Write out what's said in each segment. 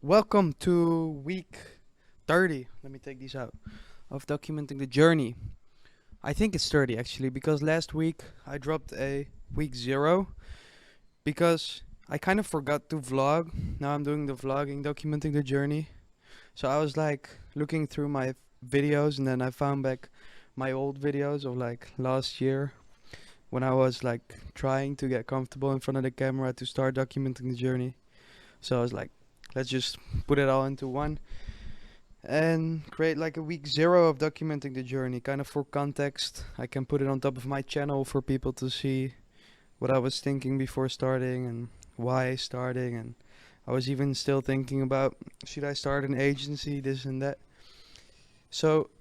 Welcome to week 30. Let me take these out. Of documenting the journey. I think it's 30 actually, because last week I dropped a week 0 because I kind of forgot to vlog. Now I'm doing the vlogging, documenting the journey. So I was like looking through my videos, and then I found back my old videos of like last year when I was like trying to get comfortable in front of the camera to start documenting the journey. So I was like, let's just put it all into one and create like a week 0 of documenting the journey, kind of for context. I can put it on top of my channel for people to see what I was thinking before starting and why starting. And I was even still thinking about, should I start an agency, this and that. So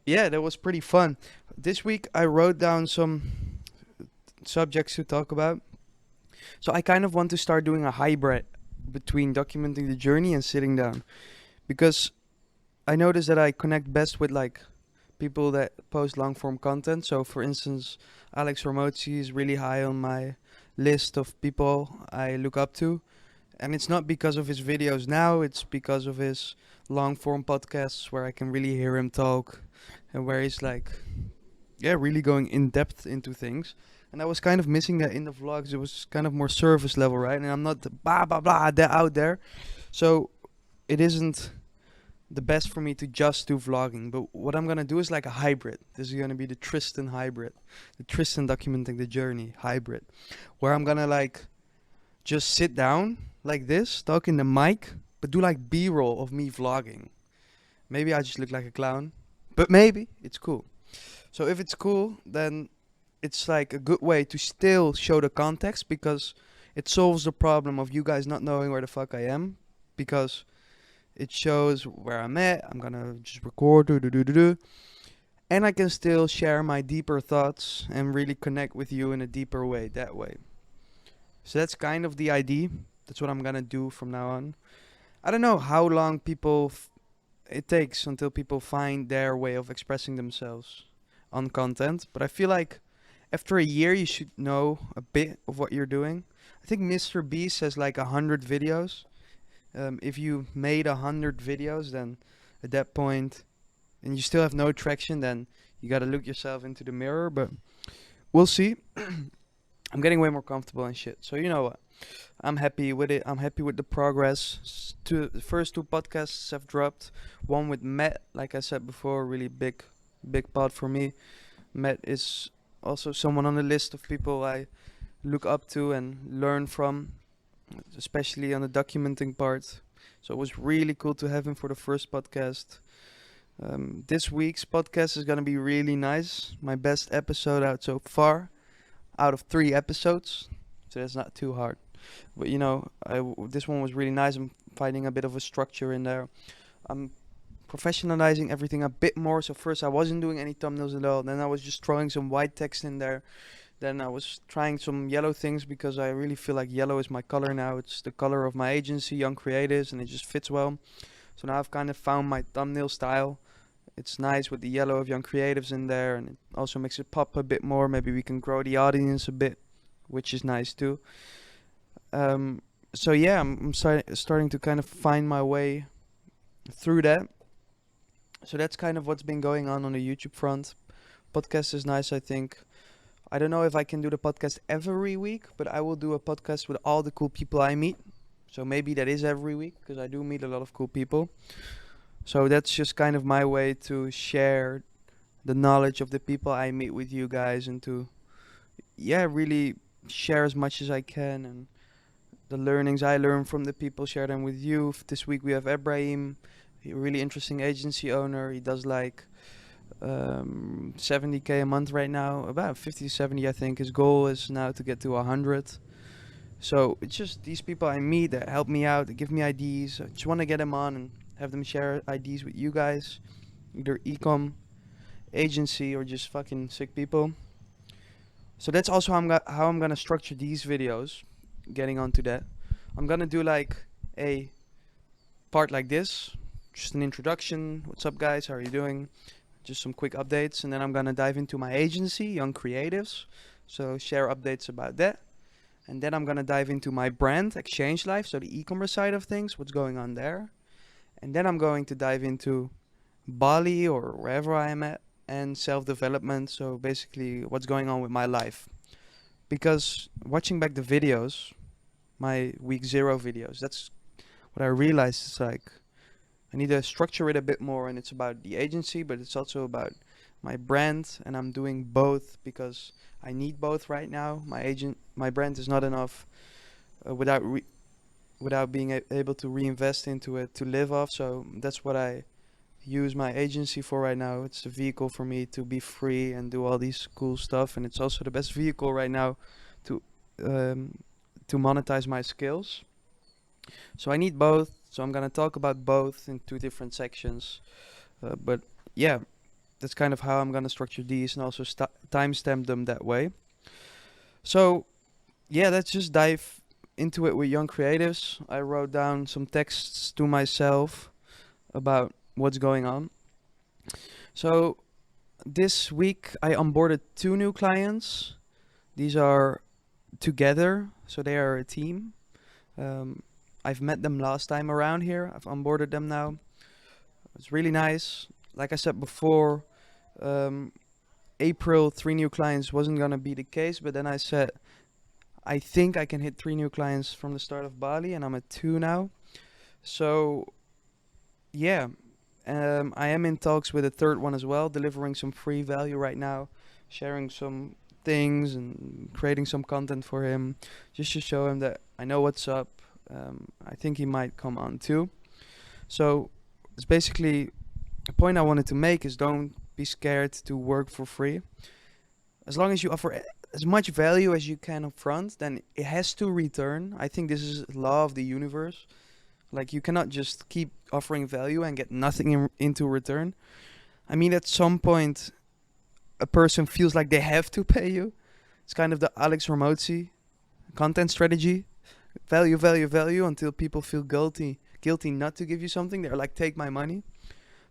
yeah, that was pretty fun. This week I wrote down some subjects to talk about. So I kind of want to start doing a hybrid between documenting the journey and sitting down, because I notice that I connect best with like people that post long form content. So for instance, Alex Ramosi is really high on my list of people I look up to. And it's not because of his videos now, it's because of his long form podcasts where I can really hear him talk and where he's like, yeah, really going in depth into things. And I was kind of missing that in the vlogs. It was kind of more surface level, right? And I'm not blah blah blah out there. So it isn't the best for me to just do vlogging. But what I'm gonna do is like a hybrid. This is gonna be the Tristan hybrid, the Tristan documenting the journey hybrid, where I'm gonna like just sit down like this, talk in the mic, but do like B-roll of me vlogging. Maybe I just look like a clown, but maybe it's cool. So if it's cool, then it's like a good way to still show the context, because it solves the problem of you guys not knowing where the fuck I am, because it shows where I'm at. I'm gonna just record, and I can still share my deeper thoughts and really connect with you in a deeper way that way. So that's kind of the idea. That's what I'm gonna do from now on. I don't know how long it takes until people find their way of expressing themselves on content, but I feel like after a year you should know a bit of what you're doing. I think Mr. Beast has like 100 videos. If you made 100 videos, then at that point, and you still have no traction, then you gotta look yourself into the mirror. But we'll see. I'm getting way more comfortable and shit. So you know what? I'm happy with it. I'm happy with the progress. The first 2 podcasts have dropped. One with Matt, like I said before, really big part for me. Matt is also someone on the list of people I look up to and learn from, especially on the documenting part. So it was really cool to have him for the first podcast. This week's podcast is going to be really nice. My best episode out so far, out of 3 episodes. So that's not too hard. But you know, this one was really nice. I'm finding a bit of a structure in there. I'm professionalizing everything a bit more. So first I wasn't doing any thumbnails at all. Then I was just throwing some white text in there. Then I was trying some yellow things because I really feel like yellow is my color now. It's the color of my agency, Young Creatives, and it just fits well. So now I've kind of found my thumbnail style. It's nice with the yellow of Young Creatives in there, and it also makes it pop a bit more. Maybe we can grow the audience a bit, which is nice too. So yeah, I'm starting to kind of find my way through that. So that's kind of what's been going on the YouTube front. Podcast is nice, I think. I don't know if I can do the podcast every week, but I will do a podcast with all the cool people I meet. So maybe that is every week, because I do meet a lot of cool people. So that's just kind of my way to share the knowledge of the people I meet with you guys, and to, yeah, really share as much as I can, and the learnings I learn from the people, share them with you. This week we have Ebrahim, a really interesting agency owner. He does like 70k a month right now, about 50 to 70 I think. His goal is now to get to 100. So it's just these people I meet that help me out, that give me ideas. I just want to get them on and have them share ideas with you guys, either ecom, agency, or just fucking sick people. So that's also how I'm gonna structure these videos. Getting onto that, I'm gonna do like a part like this, just an introduction. What's up, guys? How are you doing? Just some quick updates, and then I'm gonna dive into my agency, Young Creatives. So share updates about that. And then I'm gonna dive into my brand, Exchange Life, so the e-commerce side of things, what's going on there. And then I'm going to dive into Bali or wherever I am at, and self-development, so basically what's going on with my life. Because watching back the videos, my week 0 videos, that's what I realized is like I need to structure it a bit more, and it's about the agency, but it's also about my brand, and I'm doing both because I need both right now. My brand is not enough without being able to reinvest into it to live off. So that's what I use my agency for right now. It's a vehicle for me to be free and do all these cool stuff, and it's also the best vehicle right now to um, to monetize my skills. So I need both. So I'm gonna talk about both in 2 different sections. But yeah, that's kind of how I'm gonna structure these and also timestamp them that way. So yeah, let's just dive into it with young creatives. I wrote down some texts to myself about what's going on. So this week I onboarded 2 new clients. These are together, so they are a team. Um, I've met them last time around here. I've onboarded them now. It's really nice. Like I said before, um, April 3 new clients wasn't gonna be the case, but then I said I think I can hit 3 new clients from the start of Bali, and I'm at 2 now. So yeah, I am in talks with a third one as well, delivering some free value right now, sharing some things and creating some content for him, just to show him that I know what's up. I think he might come on too. So it's basically a point I wanted to make is don't be scared to work for free. As long as you offer as much value as you can up front, then it has to return. I think this is law of the universe. Like you cannot just keep offering value and get nothing into return. I mean, at some point, a person feels like they have to pay you. It's kind of the Alex Ramosi content strategy. Value, value, value until people feel guilty not to give you something. They're like, take my money.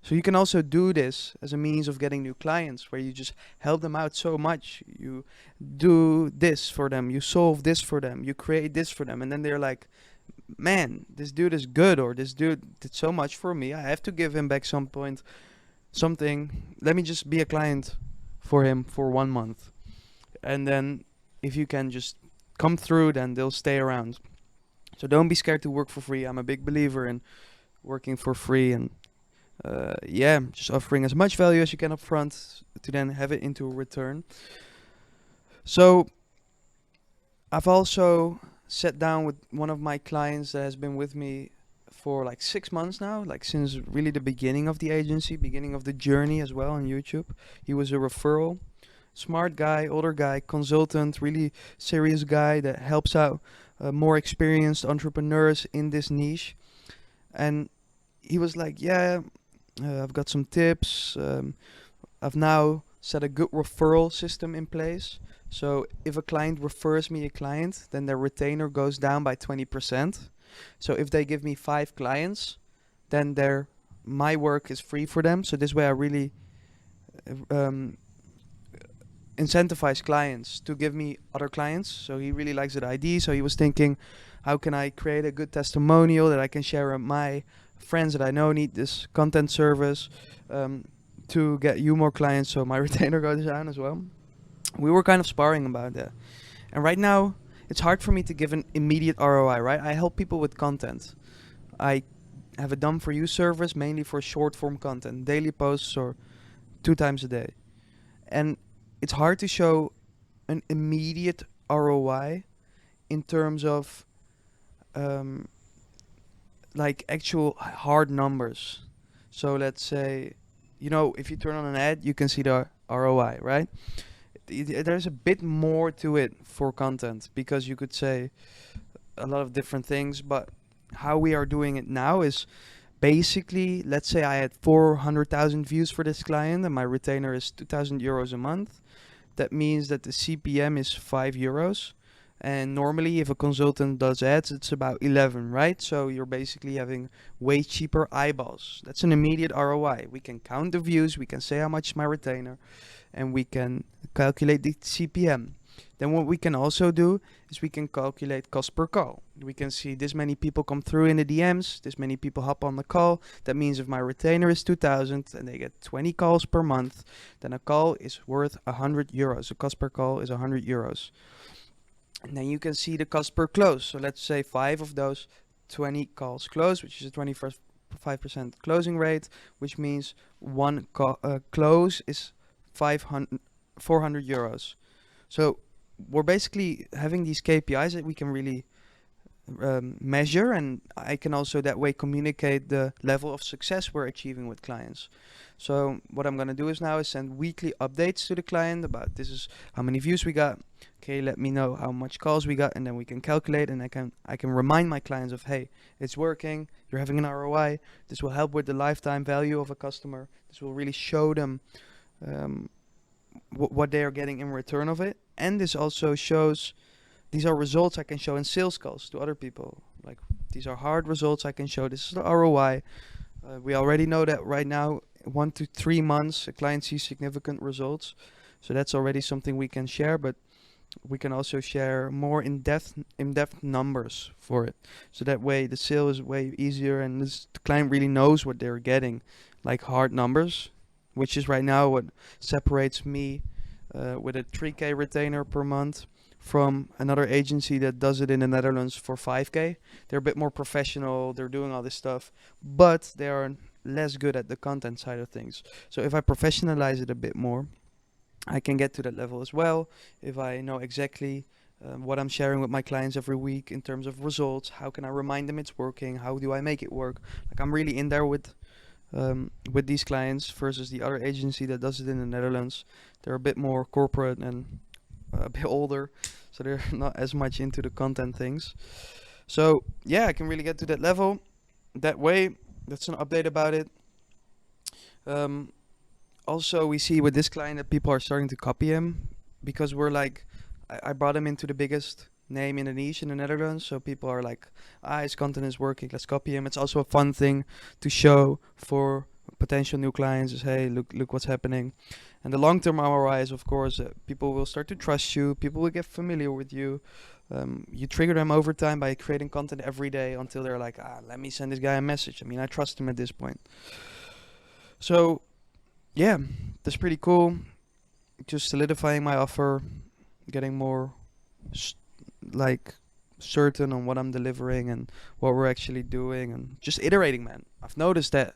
So you can also do this as a means of getting new clients where you just help them out so much. You do this for them, you solve this for them, you create this for them, and then they're like, man, this dude is good, or this dude did so much for me. I have to give him back some point something. Let me just be a client for him for 1 month. And then if you can just come through, then they'll stay around. So don't be scared to work for free. I'm a big believer in working for free and just offering as much value as you can up front to then have it into a return. So I've also sat down with one of my clients that has been with me for like 6 months now, like since really the beginning of the agency, beginning of the journey as well on YouTube. He was a referral. Smart guy, older guy, consultant, really serious guy that helps out more experienced entrepreneurs in this niche. And he was like, yeah, I've got some tips. I've now set a good referral system in place. So if a client refers me a client, then their retainer goes down by 20%. So if they give me 5 clients, then my work is free for them. So this way I really incentivize clients to give me other clients. So he really likes that idea. So he was thinking, how can I create a good testimonial that I can share with my friends that I know need this content service to get you more clients, so my retainer goes down as well. We were kind of sparring about that. And right now, it's hard for me to give an immediate ROI, right? I help people with content. I have a done for you service mainly for short form content, daily posts or 2 times a day. And it's hard to show an immediate ROI in terms of like actual hard numbers. So let's say, if you turn on an ad, you can see the ROI, right? There's a bit more to it for content because you could say a lot of different things, but how we are doing it now is basically, let's say I had 400,000 views for this client and my retainer is 2,000 euros a month. That means that the CPM is 5 euros. And normally if a consultant does ads, it's about 11, right? So you're basically having way cheaper eyeballs. That's an immediate ROI. We can count the views, we can say how much my retainer, and we can calculate the CPM. Then what we can also do is we can calculate cost per call. We can see this many people come through in the DMs, this many people hop on the call. That means if my retainer is 2,000 and they get 20 calls per month, then a call is worth 100 euros. The cost per call is 100 euros. And then you can see the cost per close. So let's say 5 of those 20 calls close, which is a 25% closing rate, which means one close is 400 euros. So we're basically having these KPIs that we can really measure, and I can also that way communicate the level of success we're achieving with clients. So what I'm gonna do is now is send weekly updates to the client about this is how many views we got. Okay, let me know how much calls we got, and then we can calculate, and I can remind my clients of, hey, it's working, you're having an ROI. This will help with the lifetime value of a customer. This will really show them what they are getting in return of it, and this also shows. These are results I can show in sales calls to other people. Like, these are hard results I can show. This is the ROI. We already know that right now, 1 to 3 months, a client sees significant results. So that's already something we can share, but we can also share more in-depth numbers for it. So that way the sale is way easier, and the client really knows what they're getting, like hard numbers, which is right now what separates me with a 3K retainer per month from another agency that does it in the Netherlands for 5K. They're a bit more professional, they're doing all this stuff, but they are less good at the content side of things. So if I professionalize it a bit more, I can get to that level as well. If I know exactly what I'm sharing with my clients every week in terms of results, how can I remind them it's working? How do I make it work? Like, I'm really in there with these clients versus the other agency that does it in the Netherlands. They're a bit more corporate and a bit older, so they're not as much into the content things. So yeah, I can really get to that level that way. That's an update about it. Also, we see with this client that people are starting to copy him because we're like, I brought him into the biggest name in the niche in the Netherlands, so people are like, his content is working, let's copy him. It's also a fun thing to show for potential new clients, is, hey, look what's happening. And the long-term ROI is, of course, people will start to trust you, people will get familiar with you. You trigger them over time by creating content every day until they're like, let me send this guy a message. I mean, I trust him at this point. So yeah, that's pretty cool. Just solidifying my offer, getting more certain on what I'm delivering and what we're actually doing, and just iterating, man. I've noticed that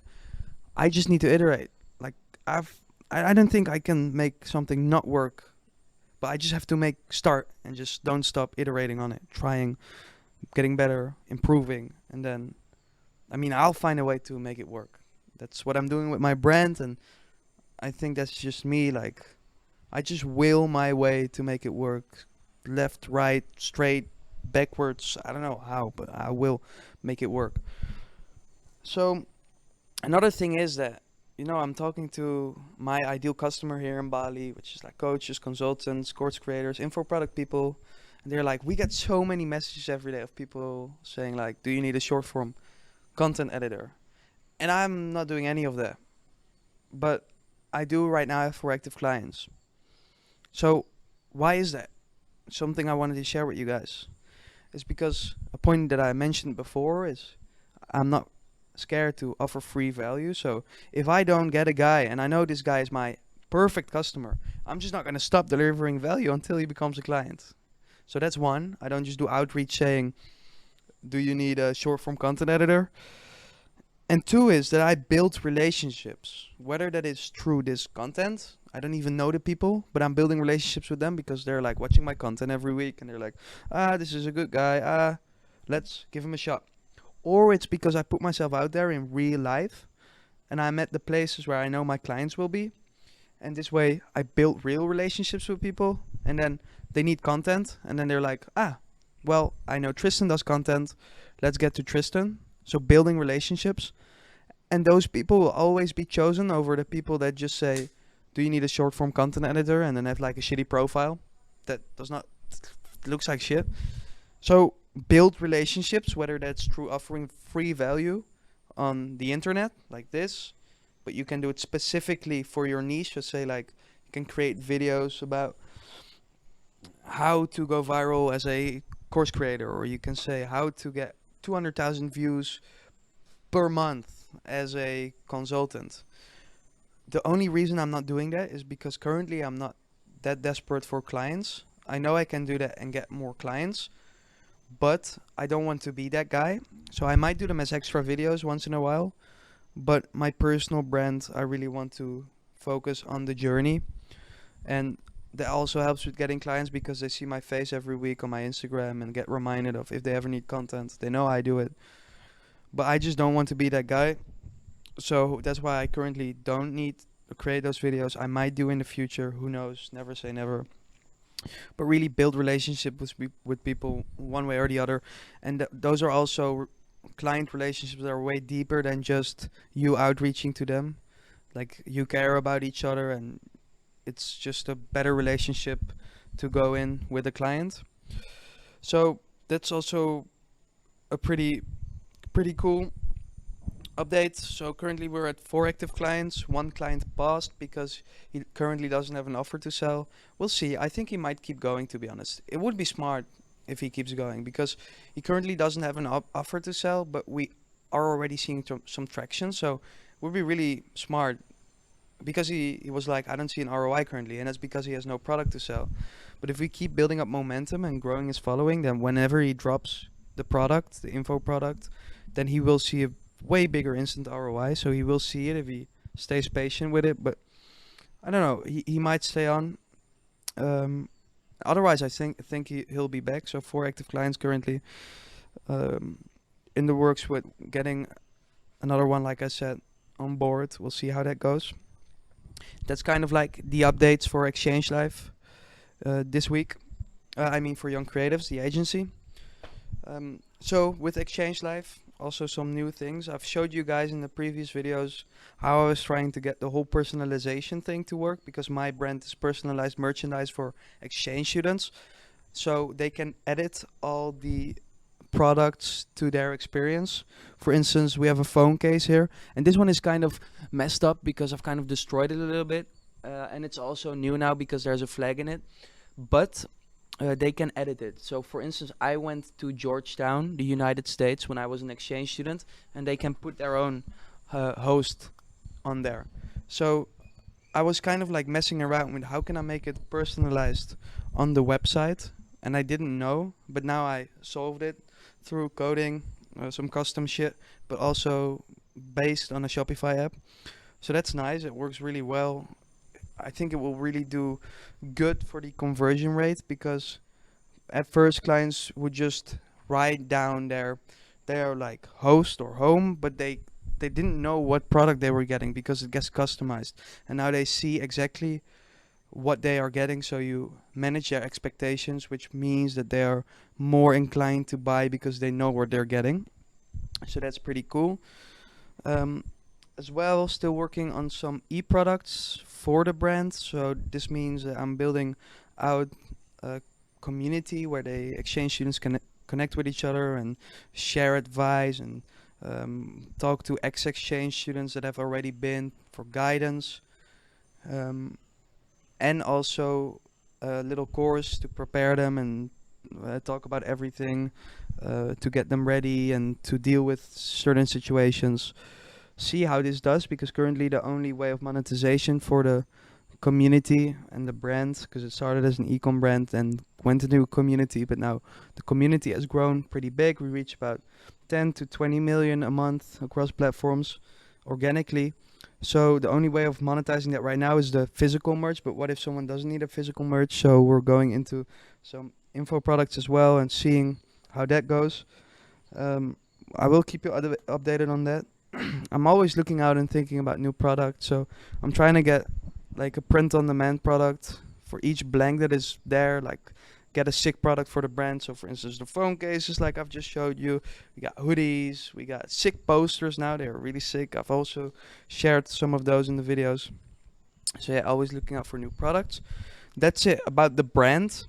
I just need to iterate. Like, I don't think I can make something not work, but I just have to start and just don't stop iterating on it, trying, getting better, improving, and then, I mean, I'll find a way to make it work. That's what I'm doing with my brand, and I think that's just me. Like, I just will my way to make it work. Left, right, straight, backwards. I don't know how, but I will make it work. So another thing is that, I'm talking to my ideal customer here in Bali, which is like coaches, consultants, course creators, info product people. And they're like, we get so many messages every day of people saying like, do you need a short form content editor? And I'm not doing any of that. But I do right now for active clients. So why is that? Something I wanted to share with you guys is because a point that I mentioned before is I'm not scared to offer free value. So if I don't get a guy and I know this guy is my perfect customer, I'm just not going to stop delivering value until he becomes a client. So that's one. I don't just do outreach saying, do you need a short form content editor? And two is that I build relationships, whether that is through this content. I don't even know the people, but I'm building relationships with them because they're like watching my content every week and they're like, this is a good guy. Let's give him a shot. Or it's because I put myself out there in real life and I'm at the places where I know my clients will be. And this way I build real relationships with people, and then they need content. And then they're like, well, I know Tristan does content. Let's get to Tristan. So building relationships, and those people will always be chosen over the people that just say, do you need a short form content editor? And then have like a shitty profile that looks like shit. So build relationships, whether that's through offering free value on the internet like this, but you can do it specifically for your niche. So say like you can create videos about how to go viral as a course creator, or you can say how to get 200,000 views per month as a consultant. The only reason I'm not doing that is because currently I'm not that desperate for clients. I know I can do that and get more clients, but I don't want to be that guy. So I might do them as extra videos once in a while, but my personal brand, I really want to focus on the journey. And that also helps with getting clients because they see my face every week on my Instagram and get reminded of if they ever need content. They know I do it. But I just don't want to be that guy. So that's why I currently don't need to create those videos. I might do in the future. Who knows? Never say never. But really build relationship with people one way or the other. And those are also client relationships that are way deeper than just you outreaching to them. Like you care about each other, and it's just a better relationship to go in with a client. So that's also a pretty cool update. So currently we're at 4 active clients. One client paused because he currently doesn't have an offer to sell. We'll see. I think he might keep going, to be honest. It would be smart if he keeps going because he currently doesn't have an offer to sell, but we are already seeing some traction. So it would be really smart because he was like, I don't see an ROI currently, and that's because he has no product to sell. But if we keep building up momentum and growing his following, then whenever he drops the product, the info product, then he will see a way bigger instant ROI. So he will see it if he stays patient with it. But I don't know, he might stay on. Otherwise, I think he'll be back. So 4 active clients currently, in the works with getting another one, like I said, on board. We'll see how that goes. That's kind of like the updates for Exchange Live this week. I mean for Young Creatives, the agency. So with Exchange Live, also some new things. I've showed you guys in the previous videos how I was trying to get the whole personalization thing to work because my brand is personalized merchandise for exchange students. So they can edit all the products to their experience. For instance, we have a phone case here, and this one is kind of messed up because I've kind of destroyed it a little bit, and it's also new now because there's a flag in it. But they can edit it. So for instance, I went to Georgetown, the United States, when I was an exchange student, and they can put their own host on there. So I was kind of like messing around with how can I make it personalized on the website, and I didn't know, but now I solved it through coding, some custom shit, but also based on a Shopify app. So that's nice. It works really well. I think it will really do good for the conversion rate because at first clients would just write down their like host or home, but they didn't know what product they were getting because it gets customized, and now they see exactly what they are getting. So you manage their expectations, which means that they are more inclined to buy because they know what they're getting. So that's pretty cool. As well, still working on some e-products for the brand. So this means I'm building out a community where the exchange students can connect with each other and share advice and talk to ex-exchange students that have already been for guidance. And also a little course to prepare them and talk about everything to get them ready and to deal with certain situations. See how this does, because currently the only way of monetization for the community and the brand, because it started as an ecom brand and went into a community, but now the community has grown pretty big. We reach about 10 to 20 million a month across platforms organically. So the only way of monetizing that right now is the physical merch, but what if someone doesn't need a physical merch? So we're going into some info products as well and seeing how that goes. I will keep you updated on that. I'm always looking out and thinking about new products, so I'm trying to get like a print on demand product for each blank that is there, like get a sick product for the brand. So for instance, the phone cases like I've just showed you, we got hoodies, we got sick posters now, they're really sick. I've also shared some of those in the videos. So yeah, always looking out for new products. That's it about the brand.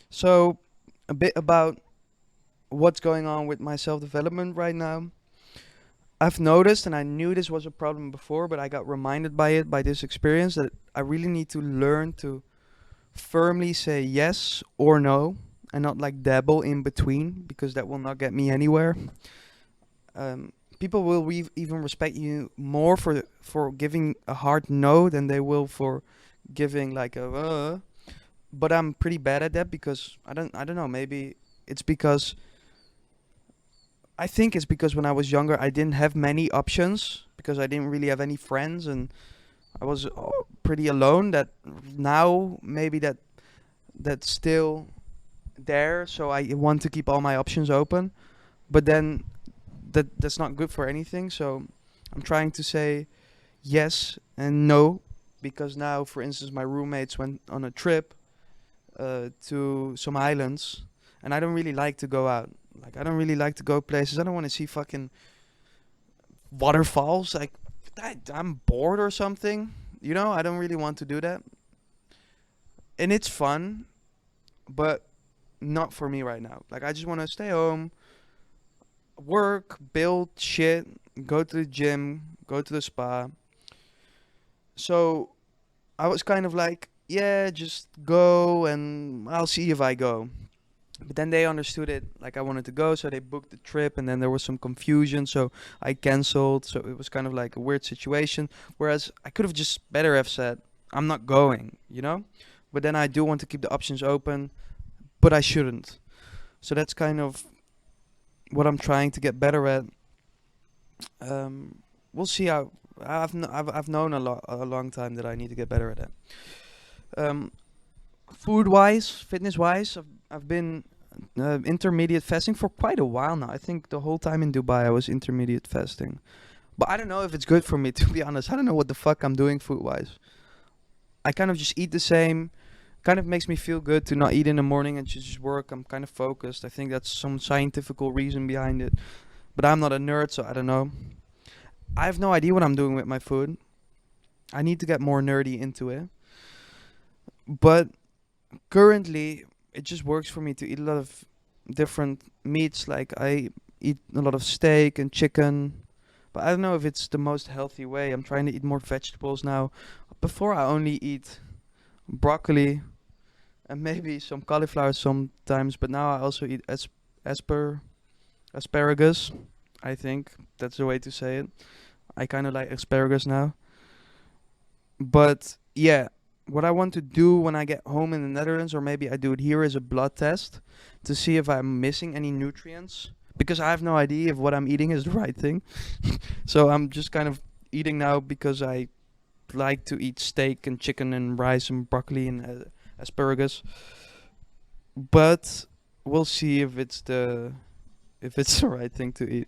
So a bit about what's going on with my self-development right now. I've noticed, and I knew this was a problem before, but I got reminded by it, by this experience, that I really need to learn to firmly say yes or no, and not like dabble in between, because that will not get me anywhere. People will even respect you more for giving a hard no than they will for giving like a. But I'm pretty bad at that because I don't know, maybe it's because I think it's because when I was younger I didn't have many options because I didn't really have any friends and I was pretty alone. That now maybe that's still there, so I want to keep all my options open. But then that's not good for anything. So I'm trying to say yes and no, because now, for instance, my roommates went on a trip to some islands, and I don't really like to go out. Like I don't really like to go places. I don't want to see fucking waterfalls. Like I'm bored or something. You know, I don't really want to do that. And it's fun, but not for me right now. Like I just want to stay home, work, build shit, go to the gym, go to the spa. So I was kind of like, yeah, just go and I'll see if I go. But then they understood it like I wanted to go, so they booked the trip, and then there was some confusion, so I canceled. So it was kind of like a weird situation. Whereas I could have just better have said, I'm not going, you know? But then I do want to keep the options open, but I shouldn't. So that's kind of what I'm trying to get better at. We'll see how. I've known a long time that I need to get better at it. Um, Food wise, fitness wise, I've been intermediate fasting for quite a while now. I think the whole time in Dubai I was intermediate fasting. But I don't know if it's good for me, to be honest. I don't know what the fuck I'm doing food wise. I kind of just eat the same. Kind of makes me feel good to not eat in the morning and just work. I'm kind of focused. I think that's some scientific reason behind it. But I'm not a nerd, so I don't know. I have no idea what I'm doing with my food. I need to get more nerdy into it. But currently, it just works for me to eat a lot of different meats. Like I eat a lot of steak and chicken. But I don't know if it's the most healthy way. I'm trying to eat more vegetables now. Before I only eat broccoli and maybe some cauliflower sometimes, but now I also eat asper asparagus. I think that's the way to say it. I kind of like asparagus now. But yeah, what I want to do when I get home in the Netherlands, or maybe I do it here, is a blood test to see if I'm missing any nutrients. Because I have no idea if what I'm eating is the right thing. So I'm just kind of eating now because I like to eat steak and chicken and rice and broccoli and asparagus. But we'll see if it's the right thing to eat.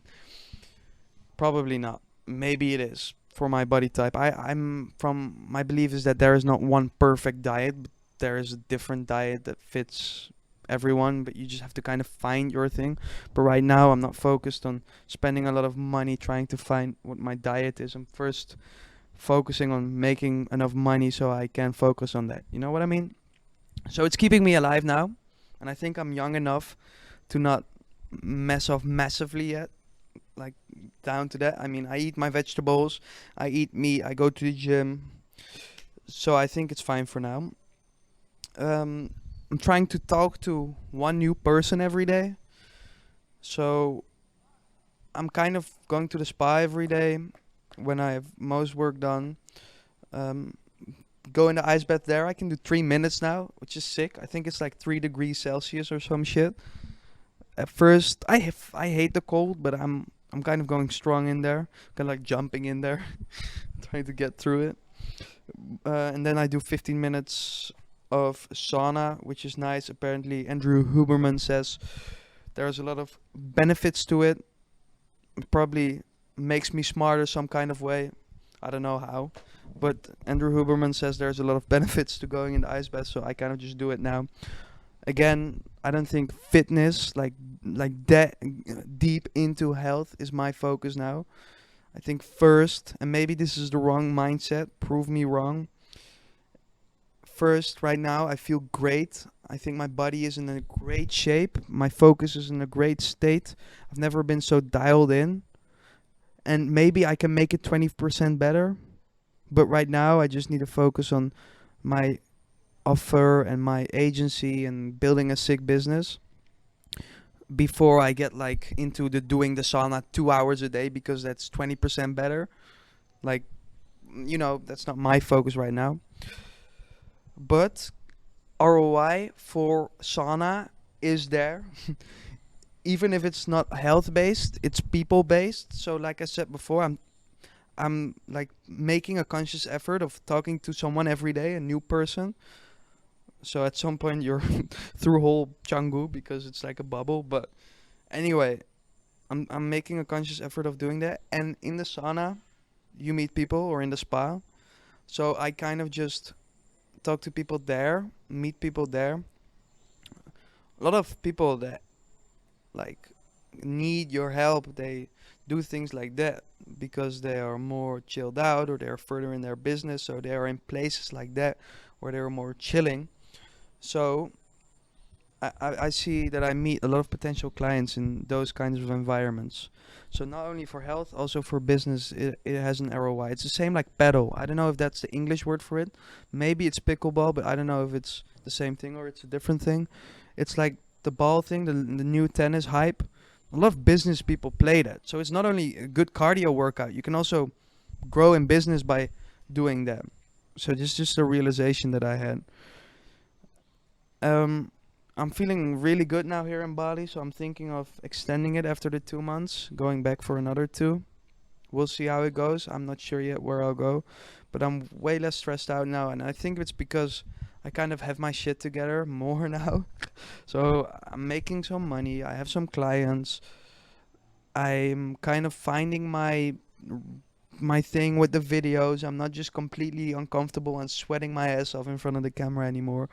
Probably not. Maybe it is for my body type. I'm from my belief is that there is not one perfect diet, but there is a different diet that fits everyone, but you just have to kind of find your thing. But right now I'm not focused on spending a lot of money trying to find what my diet is. I'm first focusing on making enough money so I can focus on that. You know what I mean? So it's keeping me alive now, and I think I'm young enough to not mess off massively yet, like down to that. I mean, I eat my vegetables, I eat meat, I go to the gym, so I think it's fine for now. Um, I'm trying to talk to one new person every day, so I'm kind of going to the spa every day when I have most work done. Um, go in the ice bath there. I can do 3 minutes now, which is sick. I think it's like 3 degrees Celsius or some shit. At first, I hate the cold, but I'm kind of going strong in there, kind of like jumping in there, trying to get through it. And then I do 15 minutes of sauna, which is nice. Apparently, Andrew Huberman says there's a lot of benefits to it. It probably makes me smarter some kind of way. I don't know how, but Andrew Huberman says there's a lot of benefits to going in the ice bath, so I kind of just do it now. Again, I don't think fitness, like that deep into health, is my focus now. I think first, and maybe this is the wrong mindset, prove me wrong. First, right now, I feel great. I think my body is in a great shape. My focus is in a great state. I've never been so dialed in. And maybe I can make it 20% better. But right now, I just need to focus on my offer and my agency and building a sick business before I get like into the doing the sauna 2 hours a day because that's 20% better. Like, that's not my focus right now. But ROI for sauna is there. Even if it's not health based, it's people based. So like I said before, I'm like making a conscious effort of talking to someone every day, a new person. So at some point you're through whole Canggu because it's like a bubble. But anyway, I'm making a conscious effort of doing that. And in the sauna, you meet people, or in the spa. So I kind of just talk to people there, meet people there. A lot of people that like need your help, they do things like that because they are more chilled out or they're further in their business, so they are in places like that where they're more chilling. So I see that I meet a lot of potential clients in those kinds of environments. So not only for health, also for business, it has an ROI. It's the same like paddle. I don't know if that's the English word for it. Maybe it's pickleball, but I don't know if it's the same thing or it's a different thing. It's like the ball thing, the new tennis hype. A lot of business people play that. So it's not only a good cardio workout, you can also grow in business by doing that. So this is just a realization that I had. Um, I'm feeling really good now here in Bali, so I'm thinking of extending it after the 2 months, going back for another two. We'll see how it goes. I'm not sure yet where I'll go, but I'm way less stressed out now, and I think it's because I kind of have my shit together more now. So I'm making some money. I have some clients. I'm kind of finding my thing with the videos. I'm not just completely uncomfortable and sweating my ass off in front of the camera anymore.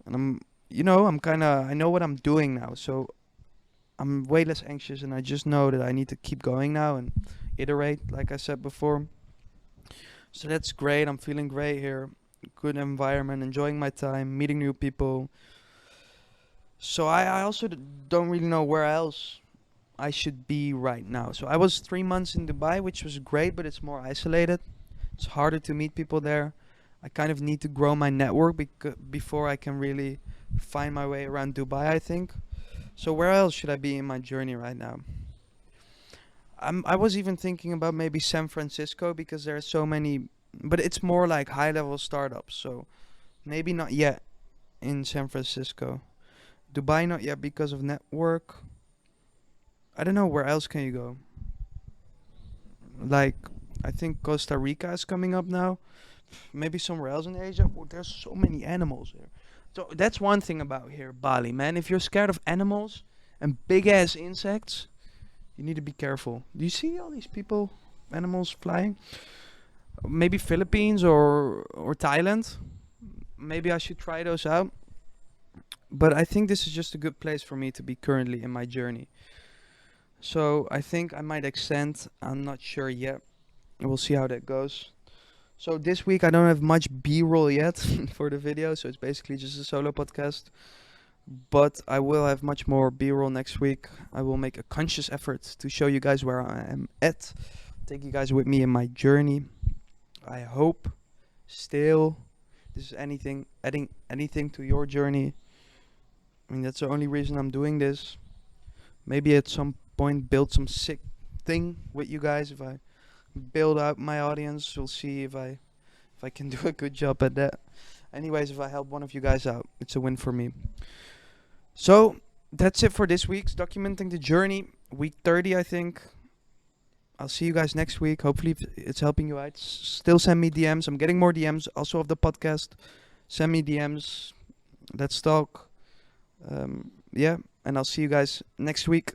And I'm kind of, I know what I'm doing now. So I'm way less anxious, and I just know that I need to keep going now and iterate, like I said before. So that's great. I'm feeling great here. Good environment, enjoying my time, meeting new people. So I also don't really know where else I should be right now. So I was 3 months in Dubai, which was great, but it's more isolated. It's harder to meet people there. I kind of need to grow my network before I can really find my way around Dubai, I think. So where else should I be in my journey right now? I was even thinking about maybe San Francisco because there are so many, but it's more like high level startups. So maybe not yet in San Francisco. Dubai not yet because of network. I don't know where else can you go. Like I think Costa Rica is coming up now. Maybe somewhere else in Asia. Oh, there's so many animals here. So that's one thing about here, Bali, man. If you're scared of animals and big ass insects, you need to be careful. Do you see all these people, animals flying? Maybe Philippines or Thailand. Maybe I should try those out. But I think this is just a good place for me to be currently in my journey. So I think I might extend. I'm not sure yet. We'll see how that goes. So this week I don't have much B-roll yet for the video, so it's basically just a solo podcast. But I will have much more B-roll next week. I will make a conscious effort to show you guys where I am at. Take you guys with me in my journey. I hope still this is adding anything to your journey. I mean, that's the only reason I'm doing this. Maybe at some point build some sick thing with you guys. If I build out my audience, we'll see if I can do a good job at that. Anyways, if I help one of you guys out, it's a win for me. So that's it for this week's documenting the journey, week 30, I think. I'll see you guys next week. Hopefully it's helping you out. Still send me DMs. I'm getting more DMs also of the podcast. Send me DMs. Let's talk. Yeah, and I'll see you guys next week.